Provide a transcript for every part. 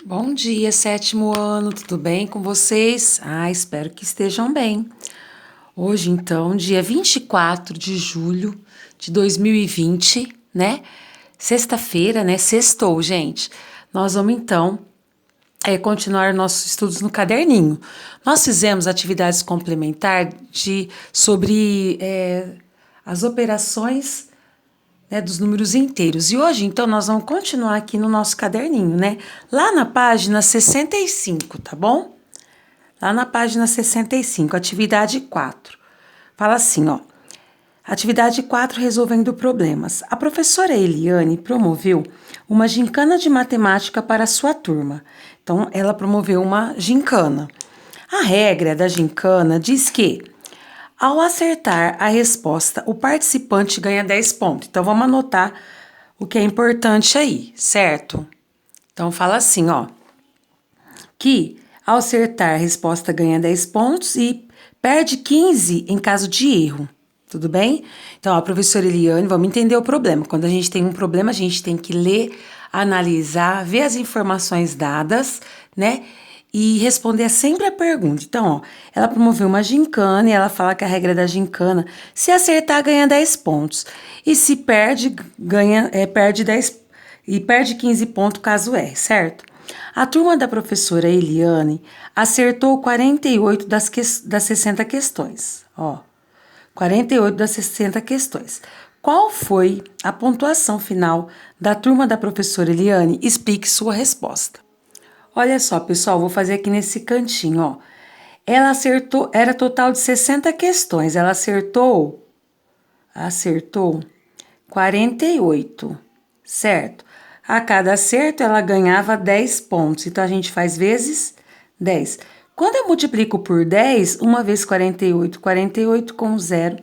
Bom dia, sétimo ano, tudo bem com vocês? Espero que estejam bem. Hoje, então, dia 24 de julho de 2020, né? Sexta-feira, né? Sextou, gente. Nós vamos, então, continuar nossos estudos no caderninho. Nós fizemos atividades complementares sobre as operações, né, dos números inteiros. E hoje, então, nós vamos continuar aqui no nosso caderninho, né? Lá na página 65, tá bom? Lá na página 65, atividade 4. Fala assim, ó. Atividade 4, resolvendo problemas. A professora Eliane promoveu uma gincana de matemática para a sua turma. Então, ela promoveu uma gincana. A regra da gincana diz que, ao acertar a resposta, o participante ganha 10 pontos. Então, vamos anotar o que é importante aí, certo? Então, fala assim, ó, que ao acertar a resposta ganha 10 pontos e perde 15 em caso de erro, tudo bem? Então, a professora Eliane, vamos entender o problema. Quando a gente tem um problema, a gente tem que ler, analisar, ver as informações dadas, né? E responder sempre a pergunta. Então, ó, ela promoveu uma gincana e ela fala que a regra da gincana, se acertar, ganha 10 pontos. E se perde, perde 10 e perde 15 pontos caso erre, certo? A turma da professora Eliane acertou 48 das 60 questões. Ó, 48 das 60 questões. Qual foi a pontuação final da turma da professora Eliane? Explique sua resposta. Olha só, pessoal, vou fazer aqui nesse cantinho, ó. Ela acertou, era total de 60 questões. Ela acertou 48, certo? A cada acerto, ela ganhava 10 pontos. Então, a gente faz vezes 10. Quando eu multiplico por 10, uma vez 48, 48 com zero.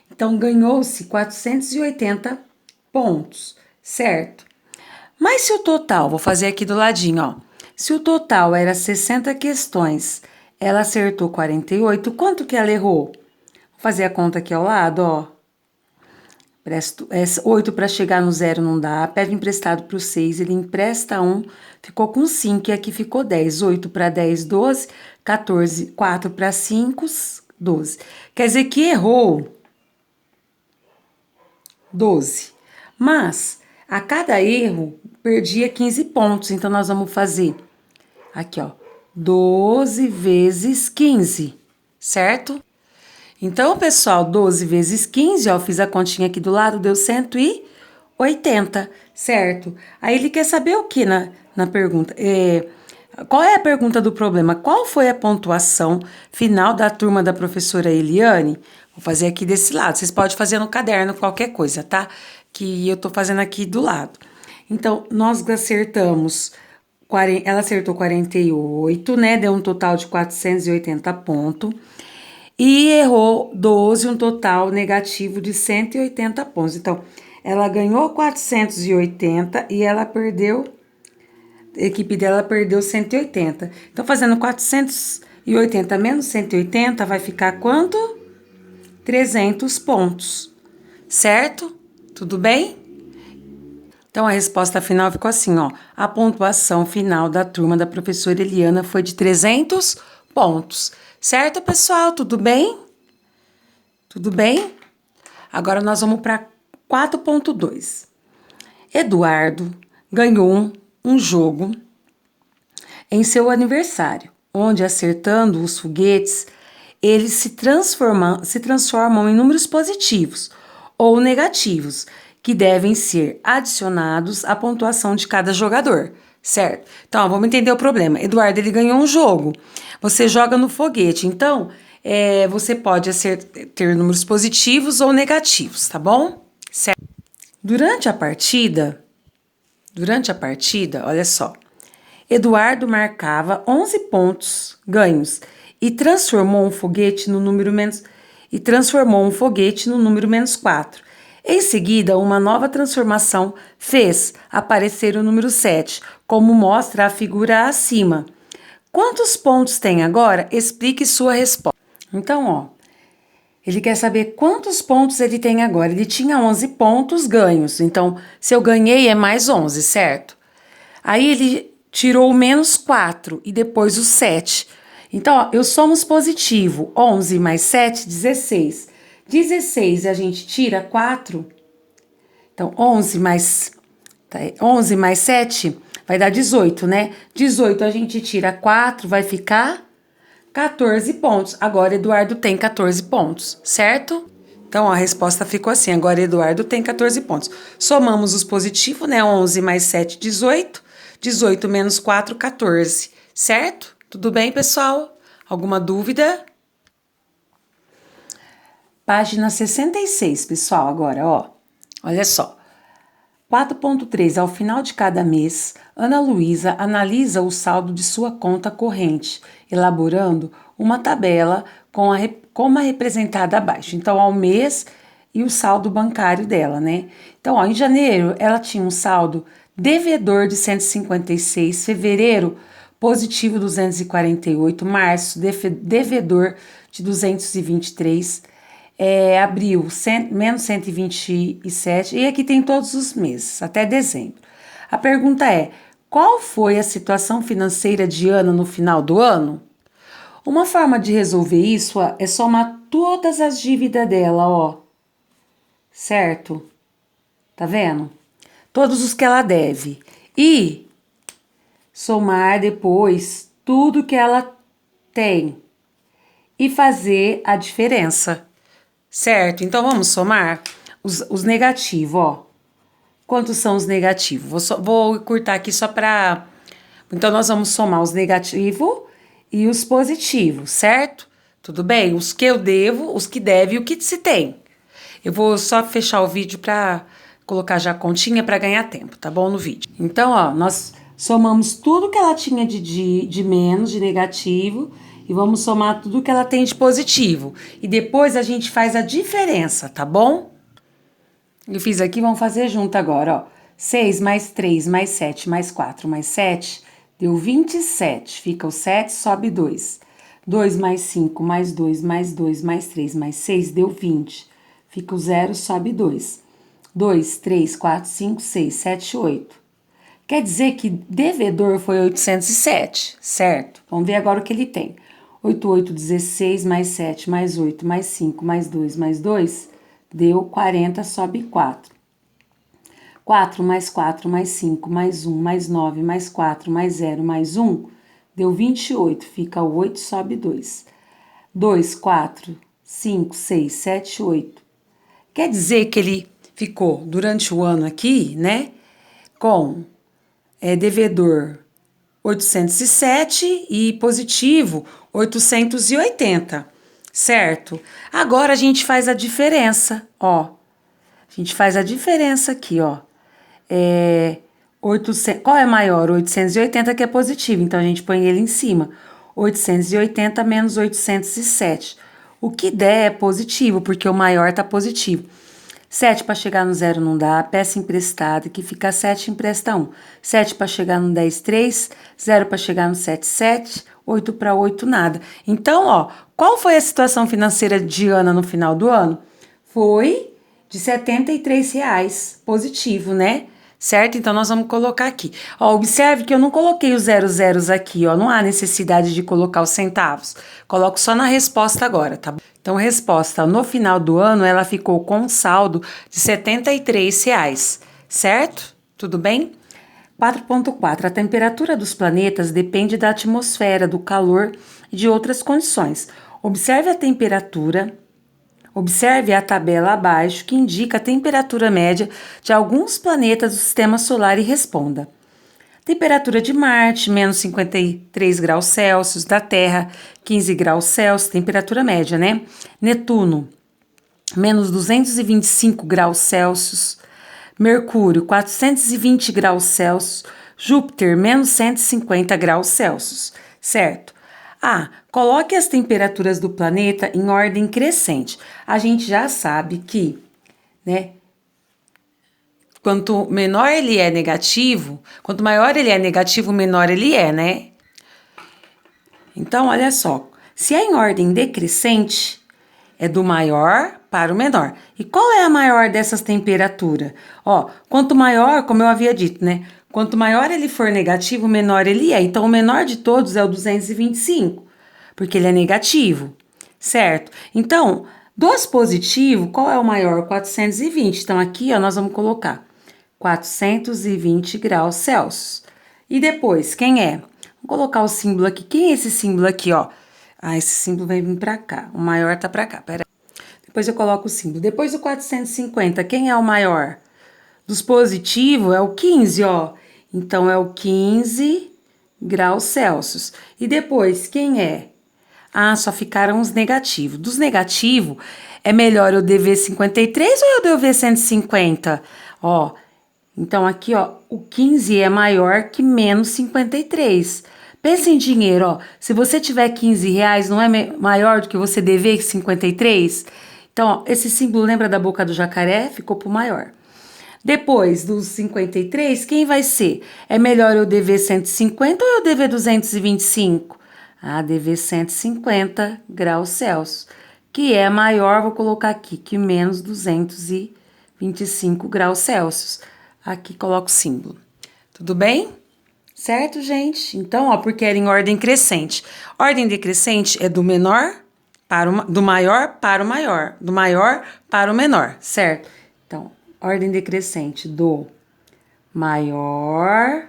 Então, ganhou-se 480 pontos, certo? Mas se o total, vou fazer aqui do ladinho, ó. Se o total era 60 questões, ela acertou 48, quanto que ela errou? Vou fazer a conta aqui ao lado, ó. 8 para chegar no zero não dá, pede emprestado para o 6, ele empresta 1, ficou com 5 e aqui ficou 10. 8 para 10, 12, 14, 4 para 5, 12. Quer dizer que errou 12. Mas a cada erro perdia 15 pontos, então nós vamos fazer aqui, ó, 12 vezes 15, certo? Então, pessoal, 12 vezes 15, ó, fiz a continha aqui do lado, deu 180, certo? Aí ele quer saber o que na pergunta? Qual é a pergunta do problema? Qual foi a pontuação final da turma da professora Eliane? Vou fazer aqui desse lado. Vocês podem fazer no caderno qualquer coisa, tá? Que eu tô fazendo aqui do lado. Então, nós acertamos, ela acertou 48, né? Deu um total de 480 pontos. E errou 12, um total negativo de 180 pontos. Então, ela ganhou 480 e ela perdeu, a equipe dela perdeu 180. Então, fazendo 480 menos 180, vai ficar quanto? 300 pontos, certo? Tudo bem? Então, a resposta final ficou assim, ó. A pontuação final da turma da professora Eliana foi de 300 pontos. Certo, pessoal? Tudo bem? Tudo bem? Agora nós vamos para 4.2. Eduardo ganhou um jogo em seu aniversário, onde acertando os foguetes, eles se transformam em números positivos ou negativos, que devem ser adicionados à pontuação de cada jogador, certo? Então, ó, vamos entender o problema. Eduardo, ele ganhou um jogo. Você joga no foguete, então você pode ter números positivos ou negativos, tá bom? Certo? Durante a partida, olha só, Eduardo marcava 11 pontos ganhos e transformou um foguete no número menos 4. Em seguida, uma nova transformação fez aparecer o número 7, como mostra a figura acima. Quantos pontos tem agora? Explique sua resposta. Então, ó, ele quer saber quantos pontos ele tem agora. Ele tinha 11 pontos ganhos, então se eu ganhei é mais 11, certo? Aí ele tirou o menos 4 e depois o 7. Então, ó, eu somos positivo. 11 mais 7, 16. 16 a gente tira 4. Então, 11 mais 7 vai dar 18, né? 18 a gente tira 4, vai ficar 14 pontos. Agora, Eduardo tem 14 pontos, certo? Então, ó, a resposta ficou assim. Agora, Eduardo tem 14 pontos. Somamos os positivos, né? 11 mais 7, 18. 18 menos 4, 14. Certo? Tudo bem, pessoal? Alguma dúvida? Página 66, pessoal, agora, ó. Olha só. 4.3. Ao final de cada mês, Ana Luísa analisa o saldo de sua conta corrente, elaborando uma tabela como a representada abaixo. Então, ao mês e o saldo bancário dela, né? Então, ó, em janeiro, ela tinha um saldo devedor de 156, fevereiro, positivo 248, março, devedor de 223, abril, menos 127, e aqui tem todos os meses, até dezembro. A pergunta é, qual foi a situação financeira de Ana no final do ano? Uma forma de resolver isso é somar todas as dívidas dela, ó. Certo? Tá vendo? Todos os que ela deve. E somar depois tudo que ela tem. E fazer a diferença. Certo? Então, vamos somar os negativos, ó. Quantos são os negativos? Vou encurtar aqui só para... Então, nós vamos somar os negativos e os positivos, certo? Tudo bem? Os que eu devo, os que deve e o que se tem. Eu vou só fechar o vídeo para colocar já a continha para ganhar tempo, tá bom? No vídeo. Então, ó, nós somamos tudo que ela tinha de menos, de negativo, e vamos somar tudo que ela tem de positivo. E depois a gente faz a diferença, tá bom? Eu fiz aqui, vamos fazer junto agora, ó. 6 mais 3 mais 7 mais 4 mais 7 deu 27. Fica o 7, sobe 2. 2 mais 5 mais 2 mais 2 mais 3 mais 6 deu 20. Fica o 0, sobe 2. 2, 3, 4, 5, 6, 7, 8. Quer dizer que devedor foi 807, certo? Vamos ver agora o que ele tem. 8, 8, 16, mais 7, mais 8, mais 5, mais 2, mais 2, deu 40, sobe 4. 4 mais 4, mais 5, mais 1, mais 9, mais 4, mais 0, mais 1, deu 28, fica o 8, sobe 2. 2, 4, 5, 6, 7, 8. Quer dizer que ele ficou durante o ano aqui, né, com devedor 807 e positivo 880, certo? Agora a gente faz a diferença, ó. A gente faz a diferença aqui, ó. 800, qual é maior? 880, que é positivo, então a gente põe ele em cima. 880 menos 807. O que der é positivo, porque o maior tá positivo. 7 para chegar no 0 não dá, peça emprestada, que fica 7 empresta 1. 7 para chegar no 10, 3, 0 para chegar no 7, 7, 8 para 8, nada. Então, ó, qual foi a situação financeira de Ana no final do ano? Foi de R$ 73, positivo, né? Certo? Então, nós vamos colocar aqui. Ó, observe que eu não coloquei os 00 aqui, ó. Não há necessidade de colocar os centavos. Coloco só na resposta agora, tá bom? Então, resposta, no final do ano, ela ficou com um saldo de R$ 73, certo? Tudo bem? 4.4. A temperatura dos planetas depende da atmosfera, do calor e de outras condições. Observe a temperatura... Observe a tabela abaixo que indica a temperatura média de alguns planetas do Sistema Solar e responda. Temperatura de Marte, menos 53 graus Celsius, da Terra, 15 graus Celsius, temperatura média, né? Netuno, menos 225 graus Celsius. Mercúrio, 420 graus Celsius. Júpiter, menos 150 graus Celsius, certo? Coloque as temperaturas do planeta em ordem crescente. A gente já sabe que, né, quanto menor ele é negativo, quanto maior ele é negativo, menor ele é, né? Então, olha só, se é em ordem decrescente, é do maior para o menor. E qual é a maior dessas temperaturas? Ó, quanto maior, como eu havia dito, né? Quanto maior ele for negativo, menor ele é. Então, o menor de todos é o 225, porque ele é negativo, certo? Então, dos positivos, qual é o maior? 420. Então, aqui, ó, nós vamos colocar 420 graus Celsius. E depois, quem é? Vou colocar o símbolo aqui. Quem é esse símbolo aqui, ó? Ah, esse símbolo vai vir pra cá. O maior tá pra cá, pera aí. Depois eu coloco o símbolo. Depois do 450, quem é o maior? Dos positivos é o 15, ó. Então, é o 15 graus Celsius. E depois, quem é? Ah, só ficaram os negativos. Dos negativos, é melhor eu dever 53 ou eu dever 150? Ó, então aqui, ó, o 15 é maior que menos 53. Pensa em dinheiro, ó. Se você tiver 15 reais, não é maior do que você dever 53? Então, ó, esse símbolo lembra da boca do jacaré? Ficou pro maior. Depois dos 53, quem vai ser? É melhor eu dever 150 ou eu dever 225? Ah, dever 150 graus Celsius, que é maior, vou colocar aqui, que menos 225 graus Celsius. Aqui coloco o símbolo. Tudo bem? Certo, gente? Então, ó, porque era em ordem crescente. Ordem decrescente é do menor para do maior para o maior, do maior para o menor, certo? Então, ordem decrescente do maior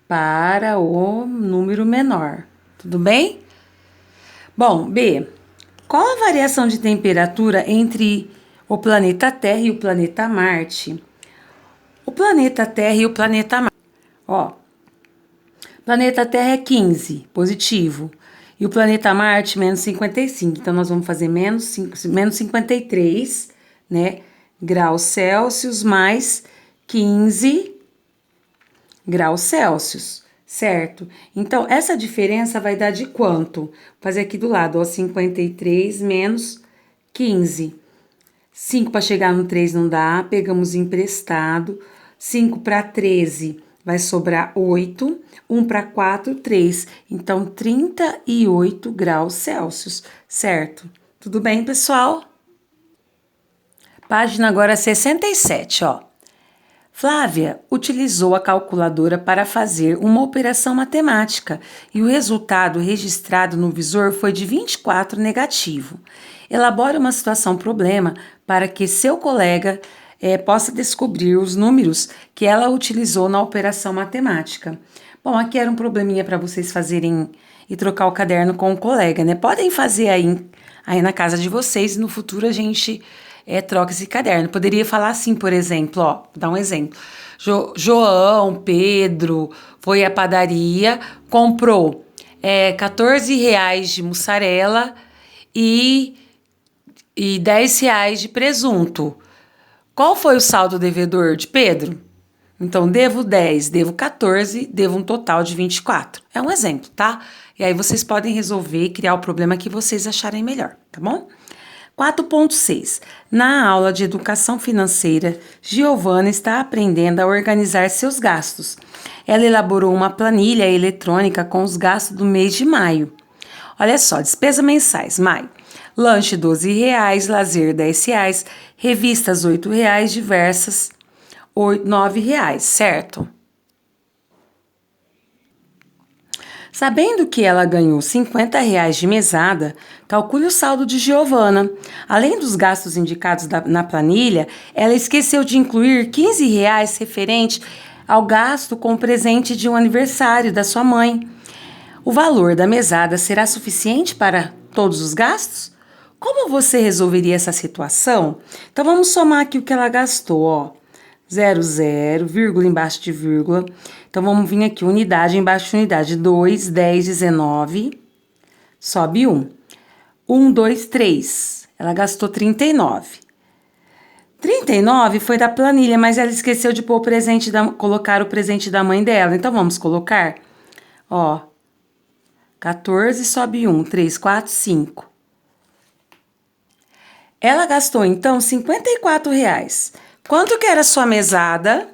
para o número menor. Tudo bem? Bom, B. Qual a variação de temperatura entre o planeta Terra e o planeta Marte? O planeta Terra e o planeta Marte. Ó, planeta Terra é 15, positivo. E o planeta Marte, menos 55. Então, nós vamos fazer menos 53, né? Graus Celsius mais 15 graus Celsius, certo? Então, essa diferença vai dar de quanto? Vou fazer aqui do lado, ó, 53 menos 15. 5 para chegar no 3 não dá, pegamos emprestado. 5 para 13 vai sobrar 8. 1 para 4, 3. Então, 38 graus Celsius, certo? Tudo bem, pessoal? Página agora 67, ó. Flávia utilizou a calculadora para fazer uma operação matemática e o resultado registrado no visor foi de 24 negativo. Elabore uma situação-problema para que seu colega possa descobrir os números que ela utilizou na operação matemática. Bom, aqui era um probleminha para vocês fazerem e trocar o caderno com o colega, né? Podem fazer aí na casa de vocês e no futuro a gente troca esse caderno. Poderia falar assim, por exemplo, ó, vou dar um exemplo. João, Pedro, foi à padaria, comprou 14 reais de mussarela e 10 reais de presunto. Qual foi o saldo devedor de Pedro? Então, devo 10, devo 14, devo um total de 24. É um exemplo, tá? E aí vocês podem resolver e criar o problema que vocês acharem melhor, tá bom? 4.6. Na aula de educação financeira, Giovana está aprendendo a organizar seus gastos. Ela elaborou uma planilha eletrônica com os gastos do mês de maio. Olha só, despesas mensais, maio. Lanche R$ 12, lazer R$ 10, revistas R$ 8, diversas R$ 9, certo? Sabendo que ela ganhou R$ 50 de mesada, calcule o saldo de Giovana. Além dos gastos indicados na planilha, ela esqueceu de incluir R$ 15 referente ao gasto com o presente de um aniversário da sua mãe. O valor da mesada será suficiente para todos os gastos? Como você resolveria essa situação? Então, vamos somar aqui o que ela gastou, ó. 0, 0, vírgula embaixo de vírgula. Então, vamos vir aqui, unidade embaixo de unidade. 2, 10, 19. Sobe 1. 1, 2, 3. Ela gastou 39. 39 foi da planilha, mas ela esqueceu de pôr o presente colocar o presente da mãe dela. Então, vamos colocar, ó, 14 sobe 1, 3, 4, 5. Ela gastou, então, R$ 54. Quanto que era a sua mesada?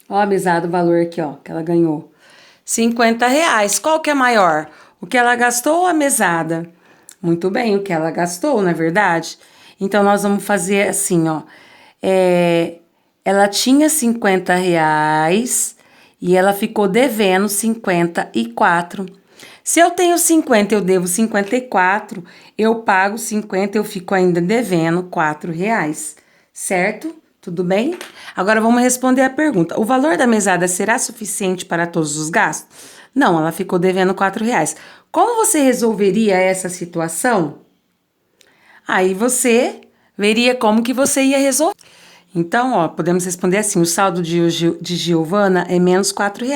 Ó, a mesada, o valor aqui, ó, que ela ganhou. R$ 50. Qual que é maior? O que ela gastou ou a mesada? Muito bem, o que ela gastou, não é verdade? Então, nós vamos fazer assim, ó. Ela tinha R$ 50, e ela ficou devendo 54. Se eu tenho 50, eu devo 54, eu pago 50, eu fico ainda devendo R$ 4, certo? Tudo bem? Agora vamos responder a pergunta. O valor da mesada será suficiente para todos os gastos? Não, ela ficou devendo R$ 4. Como você resolveria essa situação? Aí você veria como que você ia resolver. Então, ó, podemos responder assim: o saldo de Giovana é menos R$ 4.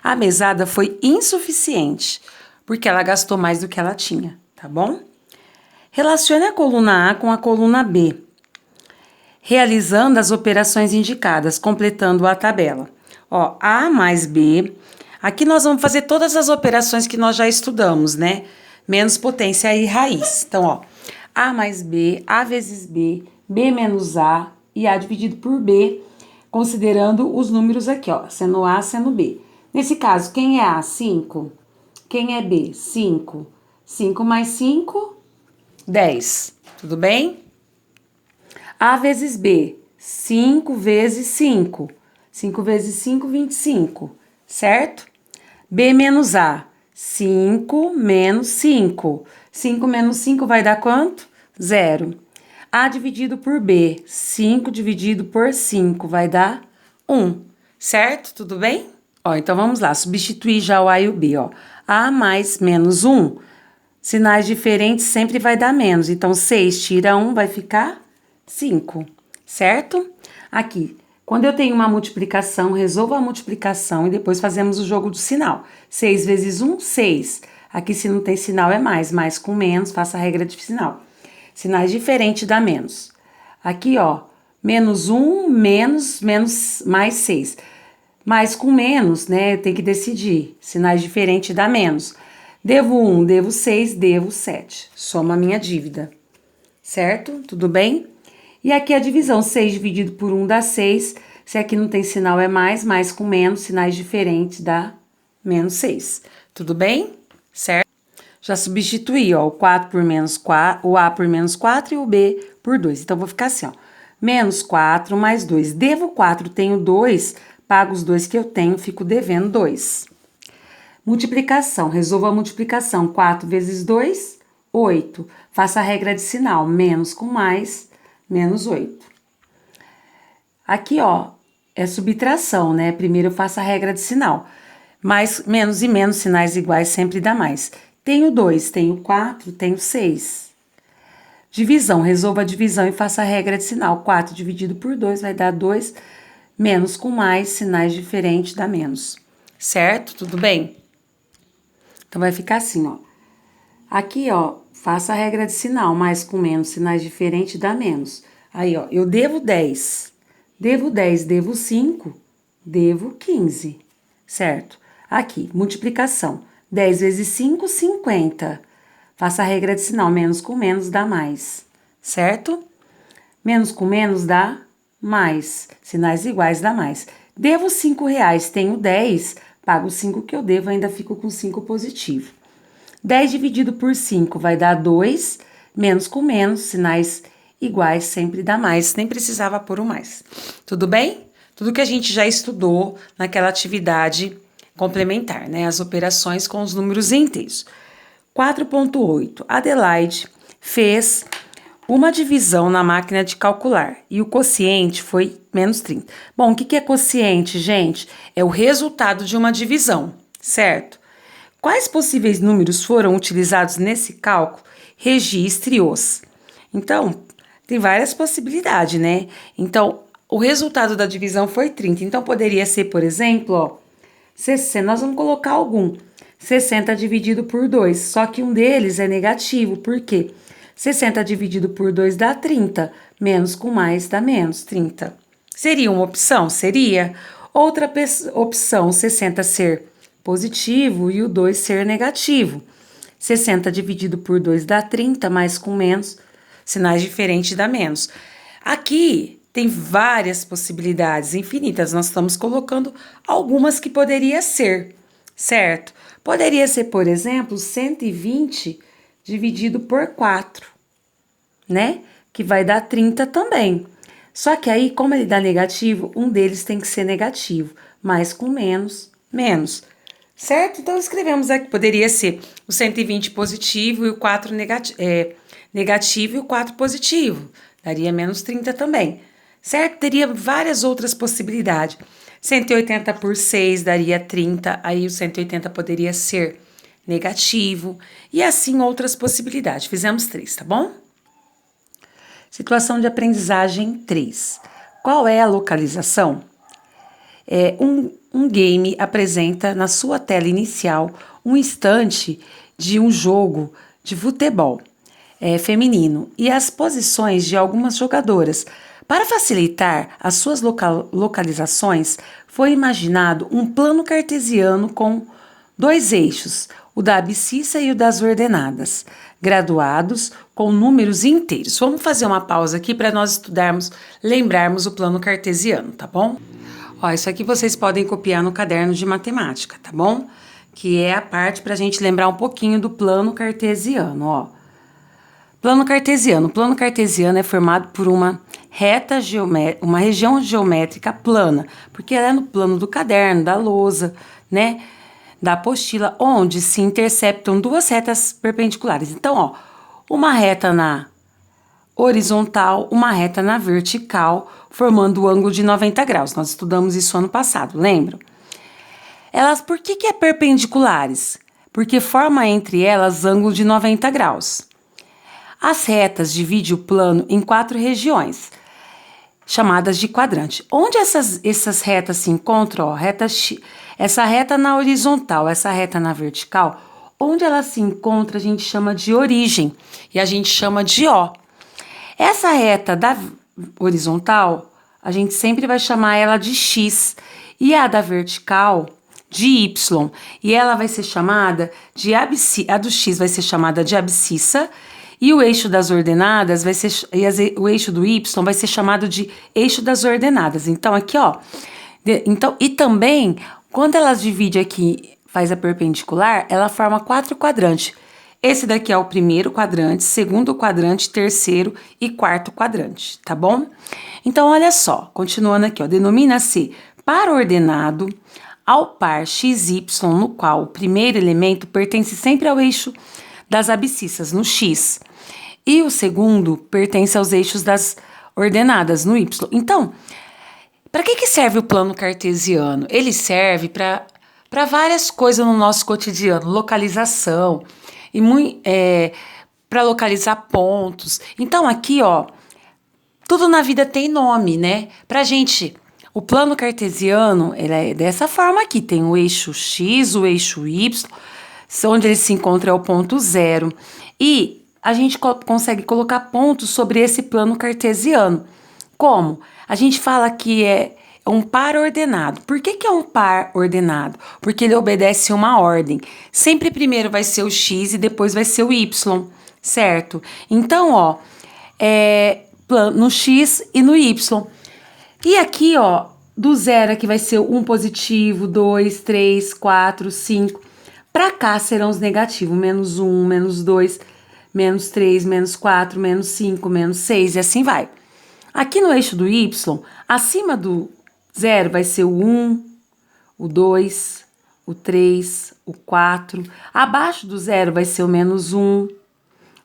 A mesada foi insuficiente, porque ela gastou mais do que ela tinha, tá bom? Relacione a coluna A com a coluna B, realizando as operações indicadas, completando a tabela. Ó, A mais B. Aqui nós vamos fazer todas as operações que nós já estudamos, né? Menos potência e raiz. Então, ó, A mais B, A vezes B, B menos A e A dividido por B, considerando os números aqui, ó, sendo A, sendo B. Nesse caso, quem é A? 5. Quem é B? 5. 5 mais 5, 10. Tudo bem? A vezes B, 5 vezes 5. 5 vezes 5, 25, certo? B menos A, 5 menos 5. 5 menos 5 vai dar quanto? 0. A dividido por B, 5 dividido por 5 vai dar 1, certo? Tudo bem? Ó, então vamos lá, substituir já o A e o B, ó. A mais menos 1, sinais diferentes sempre vai dar menos. Então, 6 tira 1 vai ficar 5, certo? Aqui, quando eu tenho uma multiplicação, resolvo a multiplicação e depois fazemos o jogo do sinal. 6 vezes 1, 6. Aqui, se não tem sinal, é mais. Mais com menos, faça a regra de sinal. Sinais diferentes dá menos. Aqui, ó, menos 1, menos, mais 6. Mais com menos, né, tem que decidir. Sinais diferentes dá menos. Devo 1, devo 6, devo 7. Soma a minha dívida, certo? Tudo bem? E aqui a divisão, 6 dividido por 1 dá 6. Se aqui não tem sinal é mais com menos, sinais diferentes dá menos 6. Tudo bem? Certo? Já substituí, ó, o 4 por menos 4, o A por menos 4 e o B por 2. Então, vou ficar assim, ó, menos 4 mais 2. Devo 4, tenho 2, pago os 2 que eu tenho, fico devendo 2. Multiplicação, resolva a multiplicação. 4 vezes 2, 8. Faça a regra de sinal, menos com mais, menos 8. Aqui, ó, é subtração, né? Primeiro eu faço a regra de sinal. Mais, menos e menos, sinais iguais sempre dá mais. Tenho 2, tenho 4, tenho 6. Divisão, resolva a divisão e faça a regra de sinal. 4 dividido por 2 vai dar 2, menos com mais, sinais diferentes dá menos. Certo? Tudo bem? Então, vai ficar assim, ó. Aqui, ó, faça a regra de sinal, mais com menos, sinais diferentes dá menos. Aí, ó, eu devo 10. Devo 10, devo 5, devo 15, certo? Aqui, multiplicação. 10 vezes 5, 50. Faça a regra de sinal, menos com menos dá mais, certo? Menos com menos dá mais, sinais iguais dá mais. Devo R$5, tenho 10, pago os 5 que eu devo, ainda fico com 5 positivo. 10 dividido por 5 vai dar 2, menos com menos, sinais iguais sempre dá mais, nem precisava pôr o mais. Tudo bem? Tudo que a gente já estudou naquela atividade complementar, né? As operações com os números inteiros. 4.8. Adelaide fez uma divisão na máquina de calcular e o quociente foi menos 30. Bom, o que é quociente, gente? É o resultado de uma divisão, certo? Quais possíveis números foram utilizados nesse cálculo? Registre-os. Então, tem várias possibilidades, né? Então, o resultado da divisão foi 30. Então, poderia ser, por exemplo, ó, 60. Nós vamos colocar algum. 60 dividido por 2. Só que um deles é negativo. Por quê? 60 dividido por 2 dá 30. Menos com mais dá menos 30. Seria uma opção? Seria. Outra opção, 60 ser positivo e o 2 ser negativo. 60 dividido por 2 dá 30, mais com menos, sinais diferentes dá menos. Aqui tem várias possibilidades, infinitas. Nós estamos colocando algumas que poderia ser, certo? Poderia ser, por exemplo, 120 dividido por 4, né? Que vai dar 30 também. Só que aí, como ele dá negativo, um deles tem que ser negativo. mais com menos, menos. Certo? Então, escrevemos aqui, poderia ser o 120 positivo e o 4 negativo e o 4 positivo. Daria menos 30 também. Certo? Teria várias outras possibilidades. 180 por 6 daria 30, aí o 180 poderia ser negativo, e assim outras possibilidades. Fizemos 3, tá bom? Situação de aprendizagem 3. Qual é a localização? Um game apresenta na sua tela inicial um instante de um jogo de futebol feminino e as posições de algumas jogadoras. Para facilitar as suas localizações, foi imaginado um plano cartesiano com 2 eixos, o da abscissa e o das ordenadas, graduados com números inteiros. Vamos fazer uma pausa aqui para nós estudarmos, lembrarmos o plano cartesiano, tá bom? Ó, isso aqui vocês podem copiar no caderno de matemática, tá bom? Que é a parte para a gente lembrar um pouquinho do plano cartesiano, ó. Plano cartesiano. O plano cartesiano é formado por uma uma região geométrica plana, porque ela é no plano do caderno, da lousa, né? Da apostila, onde se interceptam 2 retas perpendiculares. Então, ó, uma reta na horizontal, uma reta na vertical, formando o ângulo de 90 graus. Nós estudamos isso ano passado, lembram? Elas, por que é perpendiculares? Porque forma entre elas ângulo de 90 graus. As retas dividem o plano em 4 regiões, chamadas de quadrante. Onde essas retas se encontram? Ó, essa reta na horizontal, essa reta na vertical, onde ela se encontra a gente chama de origem e a gente chama de O. Essa reta da horizontal, a gente sempre vai chamar ela de X e a da vertical de Y. E ela vai ser chamada de abscissa, a do X vai ser chamada de abscissa e o eixo das ordenadas vai ser, o eixo do Y vai ser chamado de eixo das ordenadas. Então, aqui, ó, e também, quando elas dividem aqui, faz a perpendicular, ela forma 4 quadrantes. Esse daqui é o primeiro quadrante, segundo quadrante, terceiro e quarto quadrante, tá bom? Então, olha só, continuando aqui, ó, denomina-se par ordenado ao par XY, no qual o primeiro elemento pertence sempre ao eixo das abscissas, no X, e o segundo pertence aos eixos das ordenadas, no Y. Então, para que serve o plano cartesiano? Ele serve para várias coisas no nosso cotidiano, localização, e para localizar pontos. Então, aqui, ó, tudo na vida tem nome, né? Pra gente, o plano cartesiano, ele é dessa forma aqui, tem o eixo X, o eixo Y, onde ele se encontra é o ponto zero. E a gente consegue colocar pontos sobre esse plano cartesiano. Como? A gente fala que é um par ordenado. Por que é um par ordenado? Porque ele obedece uma ordem. Sempre primeiro vai ser o X e depois vai ser o Y, certo? Então, ó, no X e no Y. E aqui, ó, do zero aqui vai ser 1 positivo, 2, 3, 4, 5. Para cá serão os negativos, menos 1, menos 2, menos 3, menos 4, menos 5, menos 6 e assim vai. Aqui no eixo do Y, acima do zero vai ser o 1, o 2, o 3, o 4. Abaixo do zero vai ser o menos 1,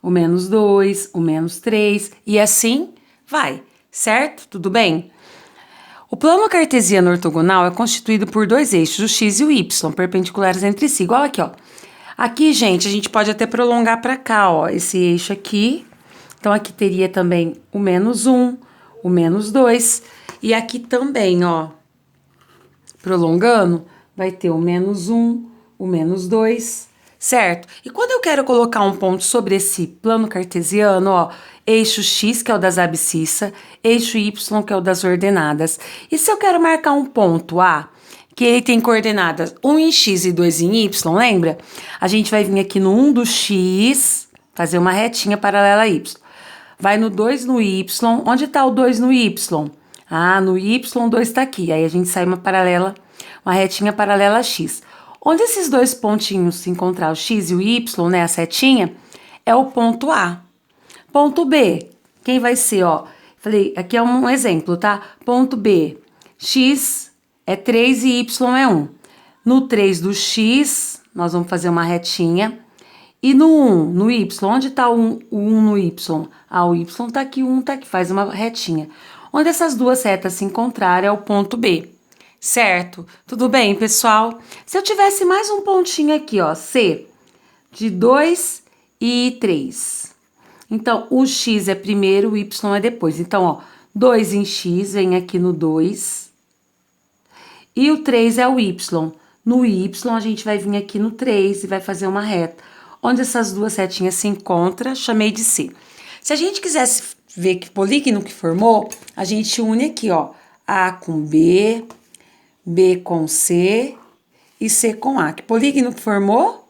o menos 2, o menos 3 e assim vai, certo? Tudo bem? O plano cartesiano ortogonal é constituído por 2 eixos, o X e o Y, perpendiculares entre si, igual aqui, ó. Aqui, gente, a gente pode até prolongar para cá, ó, esse eixo aqui. Então, aqui teria também o menos 1, o menos 2. E aqui também, ó, prolongando, vai ter o menos 1, o menos 2, certo? E quando eu quero colocar um ponto sobre esse plano cartesiano, ó, eixo X, que é o das abscissas, eixo Y, que é o das ordenadas. E se eu quero marcar um ponto A, que ele tem coordenadas 1 em X e 2 em Y, lembra? A gente vai vir aqui no 1 do X, fazer uma retinha paralela a Y. Vai no 2 no Y. Onde está o 2 no Y? Ah, no Y, 2 está aqui. Aí a gente sai uma retinha paralela a X. Onde esses 2 pontinhos se encontrar, o X e o Y, né, a setinha, é o ponto A. Ponto B, quem vai ser, ó? Falei, aqui é um exemplo, tá? Ponto B, X é 3 e y é 1. No 3 do x, nós vamos fazer uma retinha. E no 1, no y, onde está o 1 no y? Ah, o y está aqui, o 1 está aqui, faz uma retinha. Onde essas duas retas se encontrarem é o ponto B, certo? Tudo bem, pessoal? Se eu tivesse mais um pontinho aqui, ó, C, de 2 e 3. Então, o x é primeiro, o y é depois. Então, ó, 2 em x vem aqui no 2. E o 3 é o y. No y, a gente vai vir aqui no 3 e vai fazer uma reta. Onde essas duas retinhas se encontram, chamei de C. Se a gente quisesse ver que polígono que formou, a gente une aqui, ó, A com B, B com C e C com A. Que polígono que formou?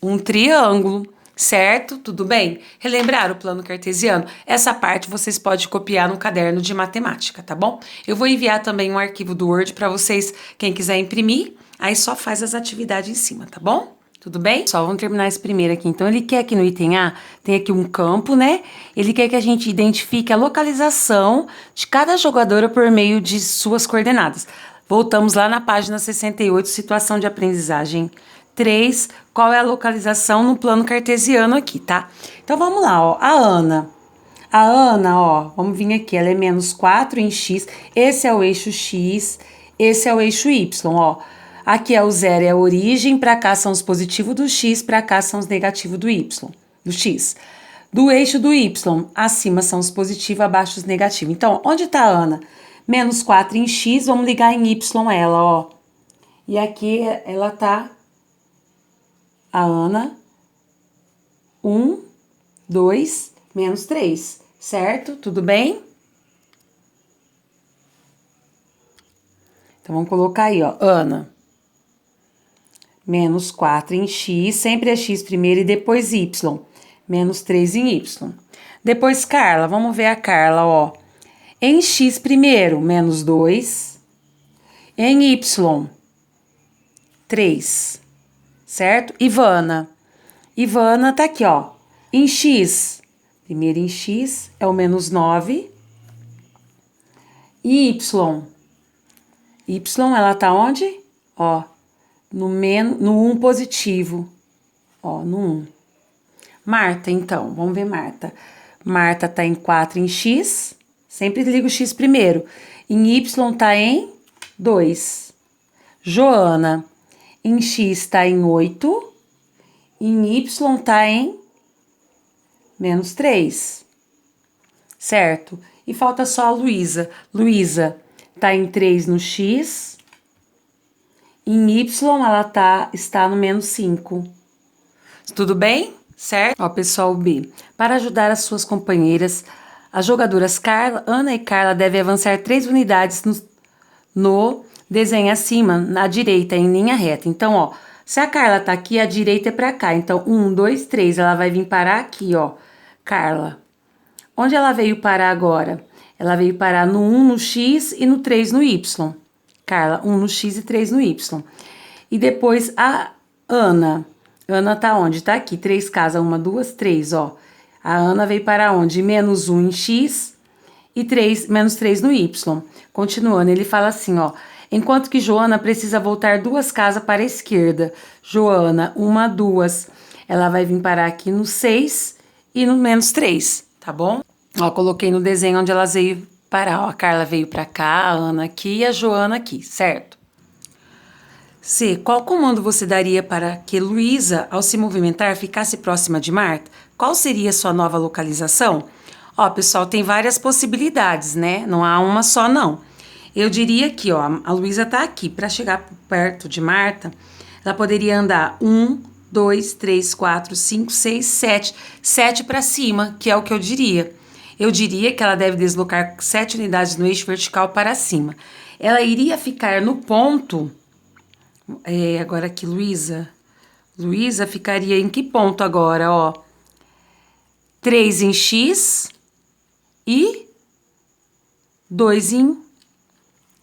Um triângulo, certo? Tudo bem? Relembrar o plano cartesiano? Essa parte vocês podem copiar no caderno de matemática, tá bom? Eu vou enviar também um arquivo do Word para vocês, quem quiser imprimir, aí só faz as atividades em cima, tá bom? Tudo bem? Só vamos terminar esse primeiro aqui. Então, ele quer que no item A tem aqui um campo, né? Ele quer que a gente identifique a localização de cada jogadora por meio de suas coordenadas. Voltamos lá na página 68, situação de aprendizagem 3, qual é a localização no plano cartesiano aqui, tá? Então, vamos lá, ó. A Ana, ó, vamos vir aqui, ela é menos 4 em x, esse é o eixo x, esse é o eixo y, ó. Aqui é o zero, é a origem, para cá são os positivos do x, para cá são os negativos do y, do x. Do eixo do y, acima são os positivos, abaixo os negativos. Então, onde tá a Ana? Menos 4 em x, vamos ligar em y ela, ó. E aqui ela tá, a Ana, 1, 2, menos 3, certo? Tudo bem? Então, vamos colocar aí, ó, Ana. Menos 4 em x, sempre é x primeiro e depois y. Menos 3 em y. Depois Carla, vamos ver a Carla, ó. Em x primeiro, menos 2. Em y, 3. Certo? Ivana. Ivana tá aqui, ó. Em x, primeiro em x é o menos 9. E y. Y, ela tá onde? Ó. No 1 positivo, ó, no 1. Marta, então, vamos ver Marta. Marta tá em 4 em x, sempre liga o x primeiro. Em y tá em 2. Joana, em x tá em 8, em y tá em menos 3, certo? E falta só a Luísa. Luísa tá em 3 no x, em y, ela está no menos 5. Tudo bem? Certo? Ó, pessoal B. Para ajudar as suas companheiras, as jogadoras Ana e Carla devem avançar 3 unidades no desenho acima, na direita, em linha reta. Então, ó, se a Carla tá aqui, a direita é pra cá. Então, 1, 2, 3, ela vai vir parar aqui, ó. Carla. Onde ela veio parar agora? Ela veio parar no 1 no x e no 3 no y. Carla, 1 no x e 3 no y. E depois a Ana. Ana tá onde? Tá aqui, 3 casas, 1, 2, 3, ó. A Ana veio para onde? Menos 1 em x e menos 3 no y. Continuando, ele fala assim, ó. Enquanto que Joana precisa voltar 2 casas para a esquerda. Joana, 1, 2. Ela vai vir parar aqui no 6 e no menos 3, tá bom? Ó, coloquei no desenho onde elas veio parar. Ó, a Carla veio pra cá, a Ana aqui e a Joana aqui, certo? C. Qual comando você daria para que Luísa, ao se movimentar, ficasse próxima de Marta? Qual seria a sua nova localização? Ó, pessoal, tem várias possibilidades, né? Não há uma só, não. Eu diria aqui, ó, a Luísa tá aqui. Para chegar perto de Marta, ela poderia andar 1, 2, 3, 4, 5, 6, 7. 7 para cima, que é o que eu diria. Eu diria que ela deve deslocar 7 unidades no eixo vertical para cima. Ela iria ficar no ponto... agora aqui, Luísa. Luísa ficaria em que ponto agora, ó? 3 em x e 2 em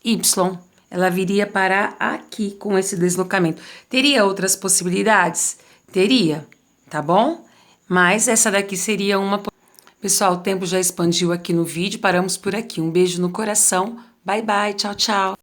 y. Ela viria parar aqui com esse deslocamento. Teria outras possibilidades? Teria, tá bom? Mas essa daqui seria uma... Pessoal, o tempo já expandiu aqui no vídeo, paramos por aqui. Um beijo no coração. Bye, bye, tchau, tchau.